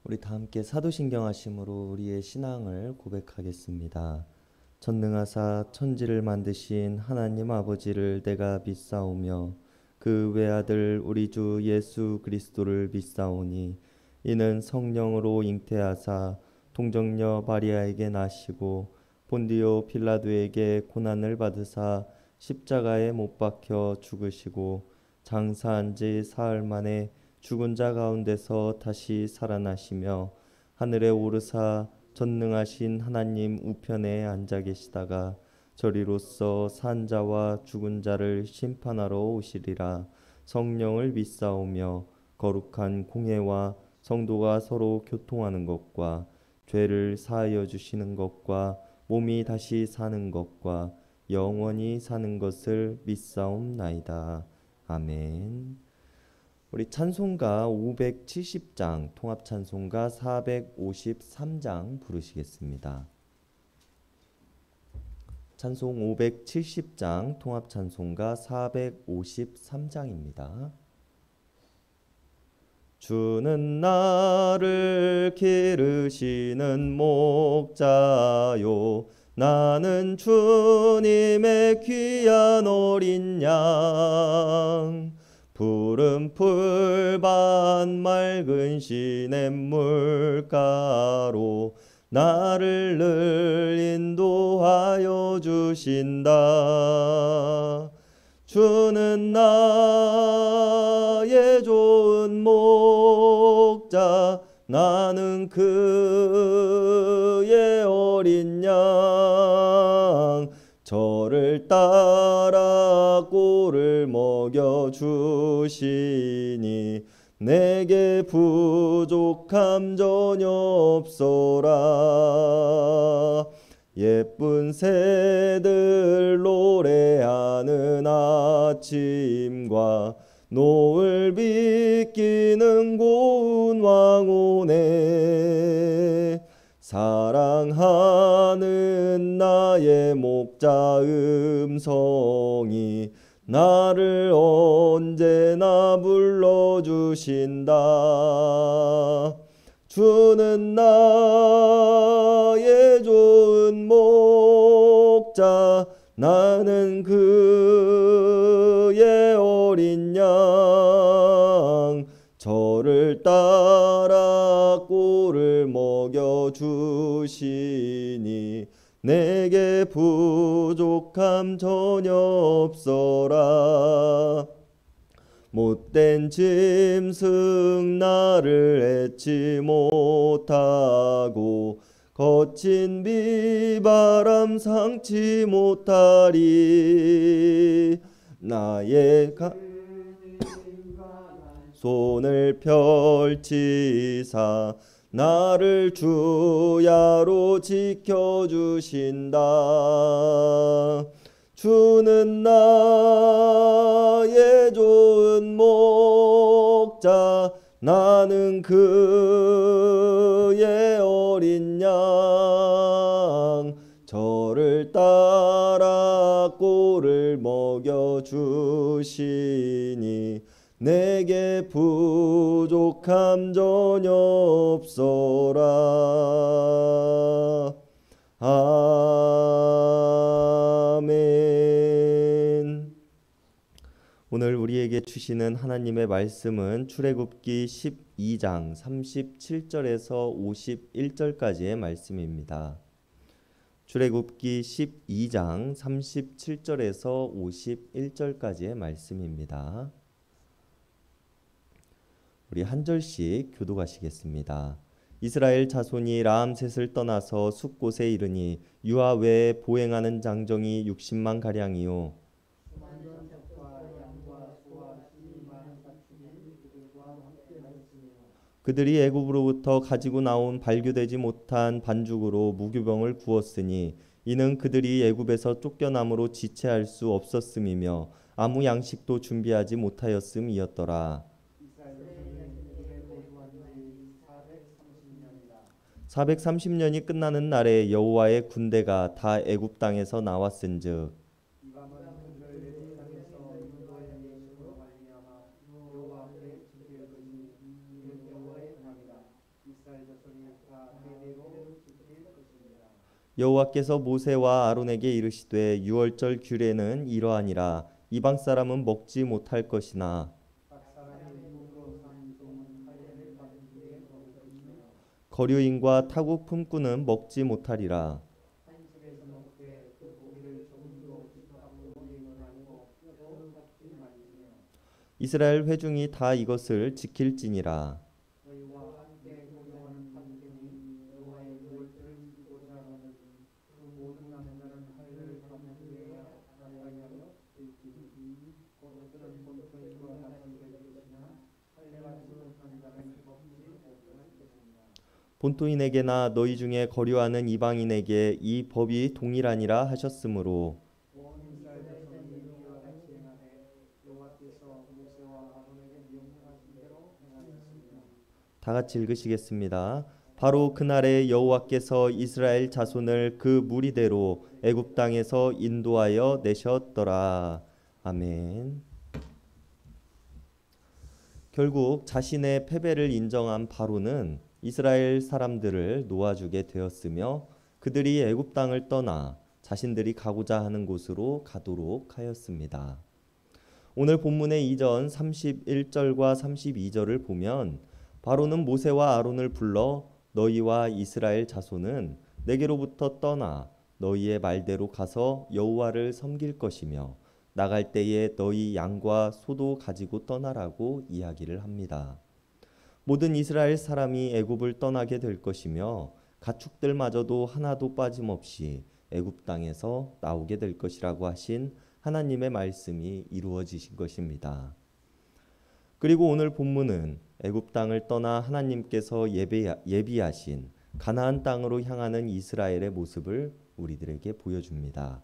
우리 다 함께 사도신경 하심으로 우리의 신앙을 고백하겠습니다. 전능하사 천지를 만드신 하나님 아버지를 내가 믿사오며 그 외아들 우리 주 예수 그리스도를 믿사오니 이는 성령으로 잉태하사 동정녀 마리아에게 나시고 본디오 빌라도에게 고난을 받으사 십자가에 못 박혀 죽으시고 장사한 지 사흘 만에 죽은 자 가운데서 다시 살아나시며 하늘에 오르사 전능하신 하나님 우편에 앉아 계시다가 저리로서 산 자와 죽은 자를 심판하러 오시리라. 성령을 믿사오며 거룩한 공회와 성도가 서로 교통하는 것과 죄를 사하여 주시는 것과 몸이 다시 사는 것과 영원히 사는 것을 믿사옵나이다. 아멘. 우리 찬송가 570장, 통합 찬송가 453장 부르시겠습니다. 찬송 570장, 통합 찬송가 453장입니다. 주는 나를 기르시는 목자요, 나는 주님의 귀한 어린 양. 푸른 풀밭 맑은 시냇물가로 나를 늘 인도하여 주신다. 주는 나의 좋은 목자, 나는 그의 어린 양. 저를 따라 꼴을 먹여주시니 내게 부족함 전혀 없소라. 예쁜 새들 노래하는 아침과 노을 비끼는 고운 왕오네. 사랑하는 나의 목자 음성이 나를 언제나 불러주신다. 주는 나의 좋은 목자, 나는 그의 어린 양. 저를 따라 꼴을 먹여주시니 내게 부족함 전혀 없어라. 못된 짐승 나를 애치 못하고 거친 비바람 상치 못하리. 나의 손을 펼치사 나를 주야로 지켜주신다. 주는 나의 좋은 목자, 나는 그의 어린 양. 저를 따라 꼴을 먹여주시니 내게 부족함 전혀 없소라. 아멘. 오늘 우리에게 주시는 하나님의 말씀은 출애굽기 12장 37절에서 51절까지의 말씀입니다. 출애굽기 12장 37절에서 51절까지의 말씀입니다. 우리 한 절씩 교독하시겠습니다. 이스라엘 자손이 라암셋을 떠나서 숫곳에 이르니 유아 외에 보행하는 장정이 60만 가량이요. 그들이 애굽으로부터 가지고 나온 발교되지 못한 반죽으로 무교병을 구웠으니 이는 그들이 애굽에서 쫓겨남으로 지체할 수 없었음이며 아무 양식도 준비하지 못하였음이었더라. 430년이 끝나는 날에 여호와의 군대가 다 애굽 땅에서 나왔은즉 여호와께서 모세와 아론에게 이르시되 유월절 규례는 이러하니라. 이방 사람은 먹지 못할 것이나 거류인과 타국 품꾼은 먹지 못하리라. 이스라엘 회중이 다 이것을 지킬지니라. 본토인에게나 너희 중에 거류하는 이방인에게 이 법이 동일하니라 하셨으므로 다 같이 읽으시겠습니다. 바로 그날에 여호와께서 이스라엘 자손을 그 무리대로 애굽 땅에서 인도하여 내셨더라. 아멘. 결국 자신의 패배를 인정한 바로는 이스라엘 사람들을 놓아주게 되었으며 그들이 애굽 땅을 떠나 자신들이 가고자 하는 곳으로 가도록 하였습니다. 오늘 본문의 이전 31절과 32절을 보면 바로는 모세와 아론을 불러 너희와 이스라엘 자손은 내게로부터 떠나 너희의 말대로 가서 여호와를 섬길 것이며 나갈 때에 너희 양과 소도 가지고 떠나라고 이야기를 합니다. 모든 이스라엘 사람이 애굽을 떠나게 될 것이며 가축들마저도 하나도 빠짐없이 애굽 땅에서 나오게 될 것이라고 하신 하나님의 말씀이 이루어지신 것입니다. 그리고 오늘 본문은 애굽 땅을 떠나 하나님께서 예비하신 가나안 땅으로 향하는 이스라엘의 모습을 우리들에게 보여줍니다.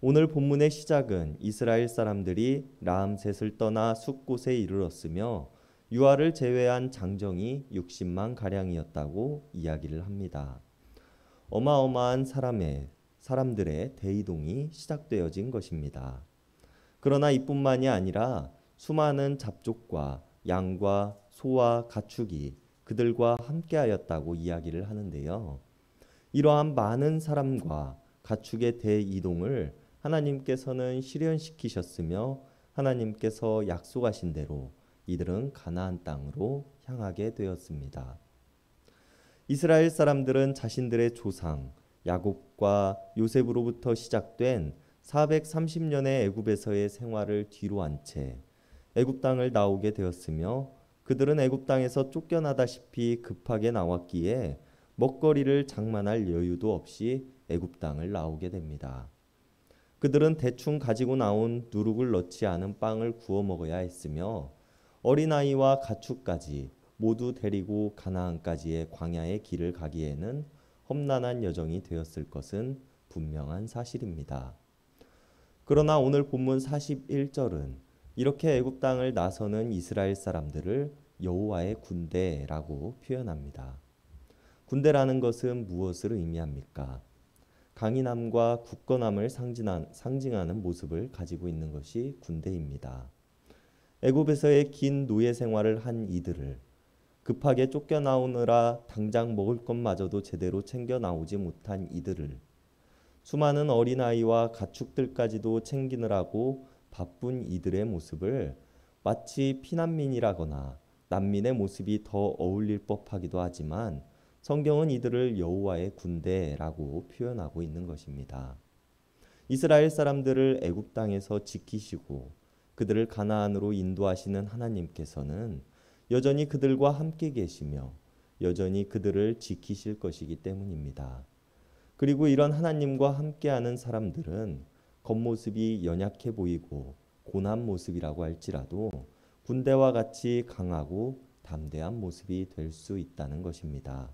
오늘 본문의 시작은 이스라엘 사람들이 라암셋을 떠나 숫곳에 이르렀으며 유아를 제외한 장정이 60만 가량이었다고 이야기를 합니다. 어마어마한 사람들의 대이동이 시작되어진 것입니다. 그러나 이뿐만이 아니라 수많은 잡족과 양과 소와 가축이 그들과 함께하였다고 이야기를 하는데요. 이러한 많은 사람과 가축의 대이동을 하나님께서는 실현시키셨으며 하나님께서 약속하신 대로 이들은 가나안 땅으로 향하게 되었습니다. 이스라엘 사람들은 자신들의 조상 야곱과 요셉으로부터 시작된 430년의 애굽에서의 생활을 뒤로 한 채 애굽 땅을 나오게 되었으며 그들은 애굽 땅에서 쫓겨나다시피 급하게 나왔기에 먹거리를 장만할 여유도 없이 애굽 땅을 나오게 됩니다. 그들은 대충 가지고 나온 누룩을 넣지 않은 빵을 구워 먹어야 했으며 어린아이와 가축까지 모두 데리고 가나안까지의 광야의 길을 가기에는 험난한 여정이 되었을 것은 분명한 사실입니다. 그러나 오늘 본문 41절은 이렇게 애굽 땅을 나서는 이스라엘 사람들을 여호와의 군대라고 표현합니다. 군대라는 것은 무엇을 의미합니까? 강인함과 굳건함을 상징하는 모습을 가지고 있는 것이 군대입니다. 애굽에서의 긴 노예 생활을 한 이들을 급하게 쫓겨나오느라 당장 먹을 것마저도 제대로 챙겨 나오지 못한 이들을 수많은 어린아이와 가축들까지도 챙기느라고 바쁜 이들의 모습을 마치 피난민이라거나 난민의 모습이 더 어울릴 법하기도 하지만 성경은 이들을 여호와의 군대라고 표현하고 있는 것입니다. 이스라엘 사람들을 애굽 땅에서 지키시고 그들을 가나안으로 인도하시는 하나님께서는 여전히 그들과 함께 계시며 여전히 그들을 지키실 것이기 때문입니다. 그리고 이런 하나님과 함께하는 사람들은 겉모습이 연약해 보이고 고난 모습이라고 할지라도 군대와 같이 강하고 담대한 모습이 될 수 있다는 것입니다.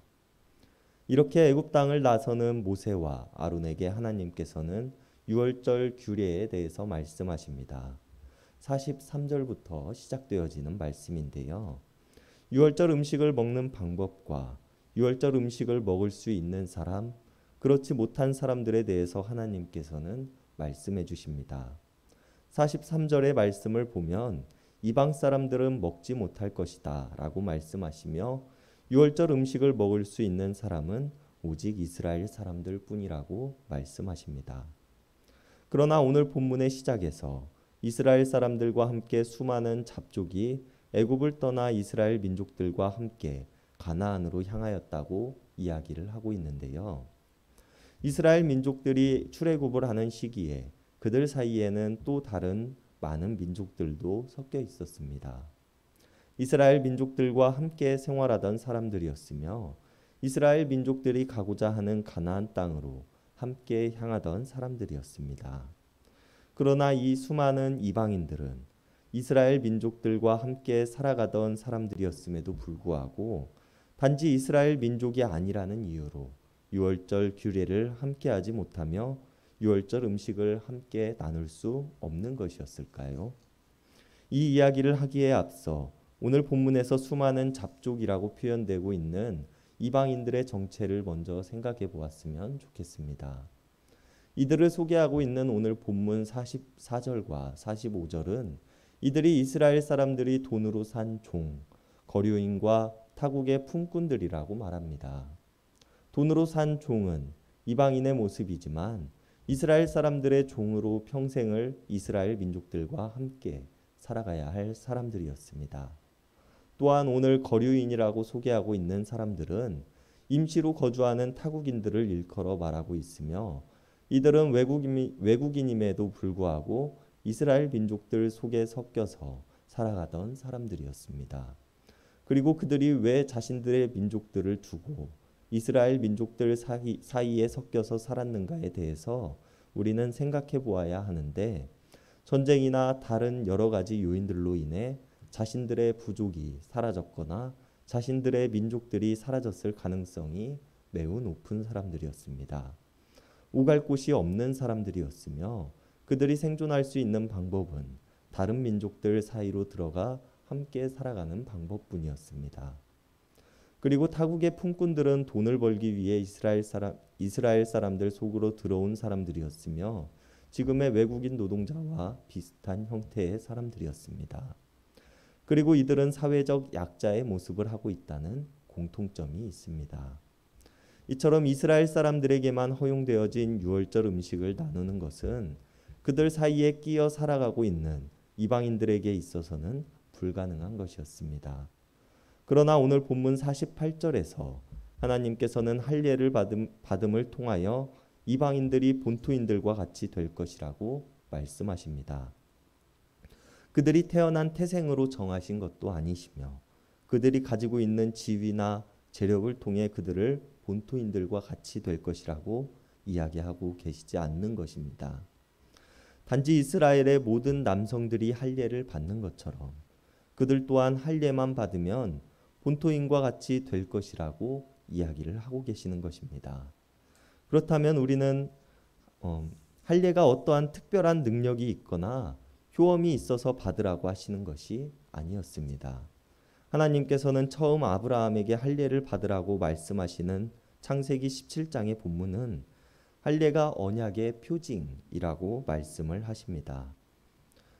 이렇게 애굽 땅을 나서는 모세와 아론에게 하나님께서는 유월절 규례에 대해서 말씀하십니다. 43절부터 시작되어지는 말씀인데요. 유월절 음식을 먹는 방법과 유월절 음식을 먹을 수 있는 사람, 그렇지 못한 사람들에 대해서 하나님께서는 말씀해 주십니다. 43절의 말씀을 보면 이방 사람들은 먹지 못할 것이다 라고 말씀하시며 유월절 음식을 먹을 수 있는 사람은 오직 이스라엘 사람들 뿐이라고 말씀하십니다. 그러나 오늘 본문의 시작에서 이스라엘 사람들과 함께 수많은 잡족이 애굽을 떠나 이스라엘 민족들과 함께 가나안으로 향하였다고 이야기를 하고 있는데요. 이스라엘 민족들이 출애굽을 하는 시기에 그들 사이에는 또 다른 많은 민족들도 섞여 있었습니다. 이스라엘 민족들과 함께 생활하던 사람들이었으며 이스라엘 민족들이 가고자 하는 가나안 땅으로 함께 향하던 사람들이었습니다. 그러나 이 수많은 이방인들은 이스라엘 민족들과 함께 살아가던 사람들이었음에도 불구하고 단지 이스라엘 민족이 아니라는 이유로 유월절 규례를 함께하지 못하며 유월절 음식을 함께 나눌 수 없는 것이었을까요? 이 이야기를 하기에 앞서 오늘 본문에서 수많은 잡족이라고 표현되고 있는 이방인들의 정체를 먼저 생각해 보았으면 좋겠습니다. 이들을 소개하고 있는 오늘 본문 44절과 45절은 이들이 이스라엘 사람들이 돈으로 산 종, 거류인과 타국의 품꾼들이라고 말합니다. 돈으로 산 종은 이방인의 모습이지만 이스라엘 사람들의 종으로 평생을 이스라엘 민족들과 함께 살아가야 할 사람들이었습니다. 또한 오늘 거류인이라고 소개하고 있는 사람들은 임시로 거주하는 타국인들을 일컬어 말하고 있으며 이들은 외국인임에도 불구하고 이스라엘 민족들 속에 섞여서 살아가던 사람들이었습니다. 그리고 그들이 왜 자신들의 민족들을 두고 이스라엘 민족들 사이에 섞여서 살았는가에 대해서 우리는 생각해 보아야 하는데 전쟁이나 다른 여러 가지 요인들로 인해 자신들의 부족이 사라졌거나 자신들의 민족들이 사라졌을 가능성이 매우 높은 사람들이었습니다. 오갈 곳이 없는 사람들이었으며 그들이 생존할 수 있는 방법은 다른 민족들 사이로 들어가 함께 살아가는 방법뿐이었습니다. 그리고 타국의 품꾼들은 돈을 벌기 위해 이스라엘 사람들 속으로 들어온 사람들이었으며 지금의 외국인 노동자와 비슷한 형태의 사람들이었습니다. 그리고 이들은 사회적 약자의 모습을 하고 있다는 공통점이 있습니다. 이처럼 이스라엘 사람들에게만 허용되어진 유월절 음식을 나누는 것은 그들 사이에 끼어 살아가고 있는 이방인들에게 있어서는 불가능한 것이었습니다. 그러나 오늘 본문 48절에서 하나님께서는 할례를 받음을 통하여 이방인들이 본토인들과 같이 될 것이라고 말씀하십니다. 그들이 태어난 태생으로 정하신 것도 아니시며 그들이 가지고 있는 지위나 재력을 통해 그들을 본토인들과 같이 될 것이라고 이야기하고 계시지 않는 것입니다. 단지 이스라엘의 모든 남성들이 할례를 받는 것처럼 그들 또한 할례만 받으면 본토인과 같이 될 것이라고 이야기를 하고 계시는 것입니다. 그렇다면 우리는 할례가 어떠한 특별한 능력이 있거나 효험이 있어서 받으라고 하시는 것이 아니었습니다. 하나님께서는 처음 아브라함에게 할례를 받으라고 말씀하시는 창세기 17장의 본문은 할례가 언약의 표징이라고 말씀을 하십니다.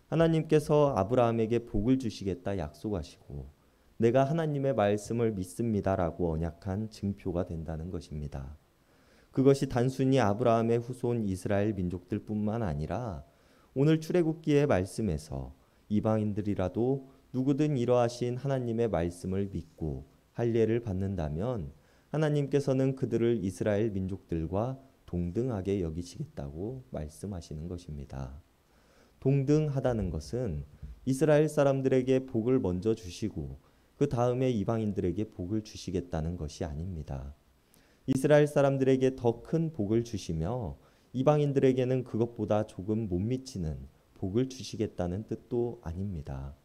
하나님께서 아브라함에게 복을 주시겠다 약속하시고 내가 하나님의 말씀을 믿습니다라고 언약한 증표가 된다는 것입니다. 그것이 단순히 아브라함의 후손 이스라엘 민족들뿐만 아니라 오늘 출애굽기의 말씀에서 이방인들이라도 누구든 이러하신 하나님의 말씀을 믿고 할례를 받는다면 하나님께서는 그들을 이스라엘 민족들과 동등하게 여기시겠다고 말씀하시는 것입니다. 동등하다는 것은 이스라엘 사람들에게 복을 먼저 주시고 그 다음에 이방인들에게 복을 주시겠다는 것이 아닙니다. 이스라엘 사람들에게 더 큰 복을 주시며 이방인들에게는 그것보다 조금 못 미치는 복을 주시겠다는 뜻도 아닙니다.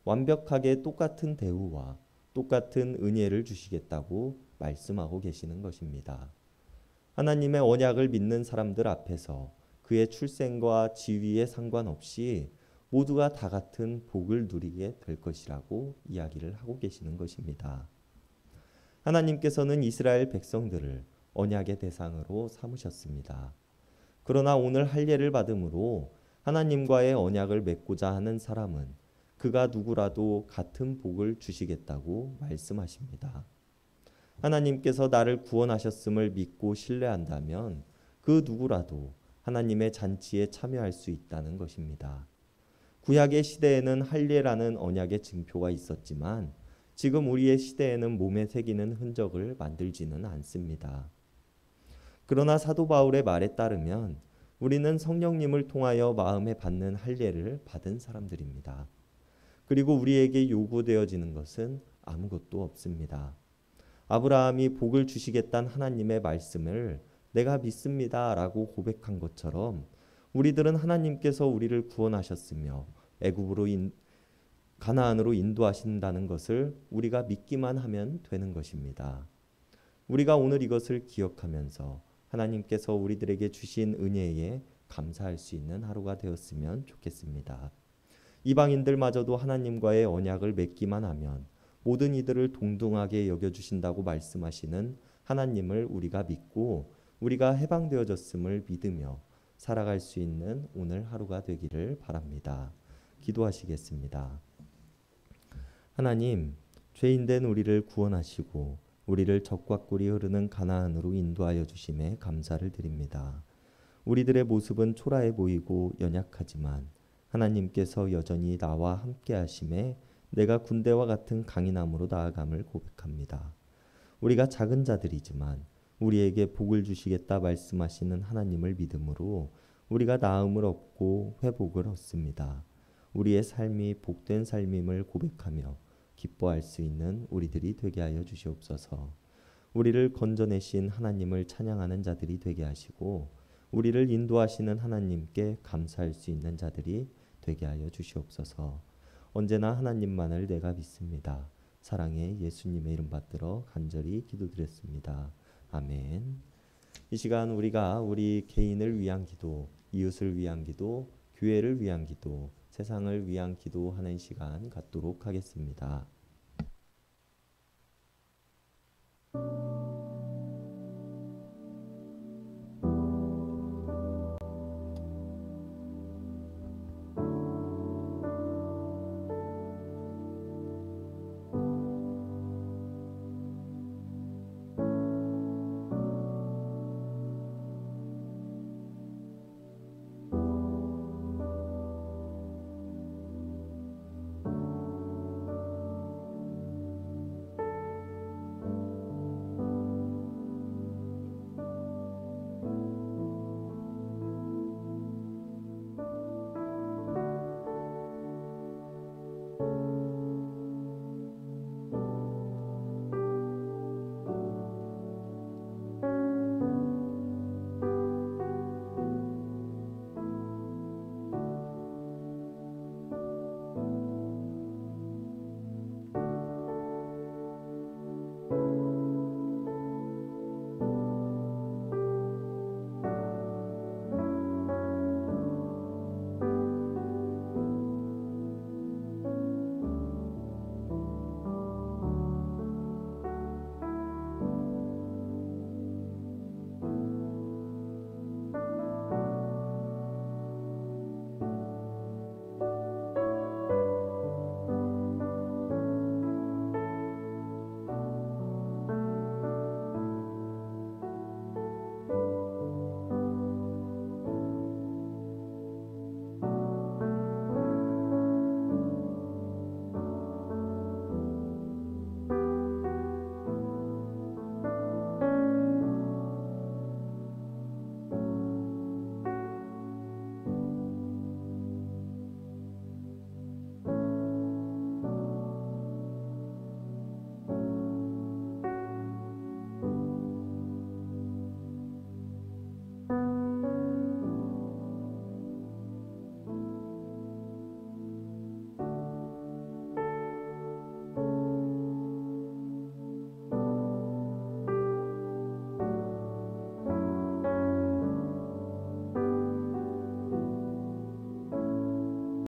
완벽하게 똑같은 대우와 똑같은 은혜를 주시겠다고 말씀하고 계시는 것입니다. 하나님의 언약을 믿는 사람들 앞에서 그의 출생과 지위에 상관없이 모두가 다 같은 복을 누리게 될 것이라고 이야기를 하고 계시는 것입니다. 하나님께서는 이스라엘 백성들을 언약의 대상으로 삼으셨습니다. 그러나 오늘 할례를 받음으로 하나님과의 언약을 맺고자 하는 사람은 그가 누구라도 같은 복을 주시겠다고 말씀하십니다. 하나님께서 나를 구원하셨음을 믿고 신뢰한다면 그 누구라도 하나님의 잔치에 참여할 수 있다는 것입니다. 구약의 시대에는 할례라는 언약의 증표가 있었지만 지금 우리의 시대에는 몸에 새기는 흔적을 만들지는 않습니다. 그러나 사도 바울의 말에 따르면 우리는 성령님을 통하여 마음에 받는 할례를 받은 사람들입니다. 그리고 우리에게 요구되어지는 것은 아무것도 없습니다. 아브라함이 복을 주시겠다는 하나님의 말씀을 내가 믿습니다 라고 고백한 것처럼 우리들은 하나님께서 우리를 구원하셨으며 애굽으로 가나안으로 인도하신다는 것을 우리가 믿기만 하면 되는 것입니다. 우리가 오늘 이것을 기억하면서 하나님께서 우리들에게 주신 은혜에 감사할 수 있는 하루가 되었으면 좋겠습니다. 이방인들마저도 하나님과의 언약을 맺기만 하면 모든 이들을 동등하게 여겨주신다고 말씀하시는 하나님을 우리가 믿고 우리가 해방되어졌음을 믿으며 살아갈 수 있는 오늘 하루가 되기를 바랍니다. 기도하시겠습니다. 하나님, 죄인된 우리를 구원하시고 우리를 적과 꿀이 흐르는 가나안으로 인도하여 주심에 감사를 드립니다. 우리들의 모습은 초라해 보이고 연약하지만 하나님께서 여전히 나와 함께 하심에 내가 군대와 같은 강인함으로 나아감을 고백합니다. 우리가 작은 자들이지만 우리에게 복을 주시겠다 말씀하시는 하나님을 믿음으로 우리가 나음을 얻고 회복을 얻습니다. 우리의 삶이 복된 삶임을 고백하며 기뻐할 수 있는 우리들이 되게 하여 주시옵소서. 우리를 건져내신 하나님을 찬양하는 자들이 되게 하시고 우리를 인도하시는 하나님께 감사할 수 있는 자들이 되게 하여 주시옵소서. 언제나 하나님만을 내가 믿습니다. 사랑의 예수님의 이름 받들어 간절히 기도드렸습니다. 아멘. 이 시간 우리가 우리 개인을 위한 기도, 이웃을 위한 기도, 교회를 위한 기도, 세상을 위한 기도하는 시간 갖도록 하겠습니다.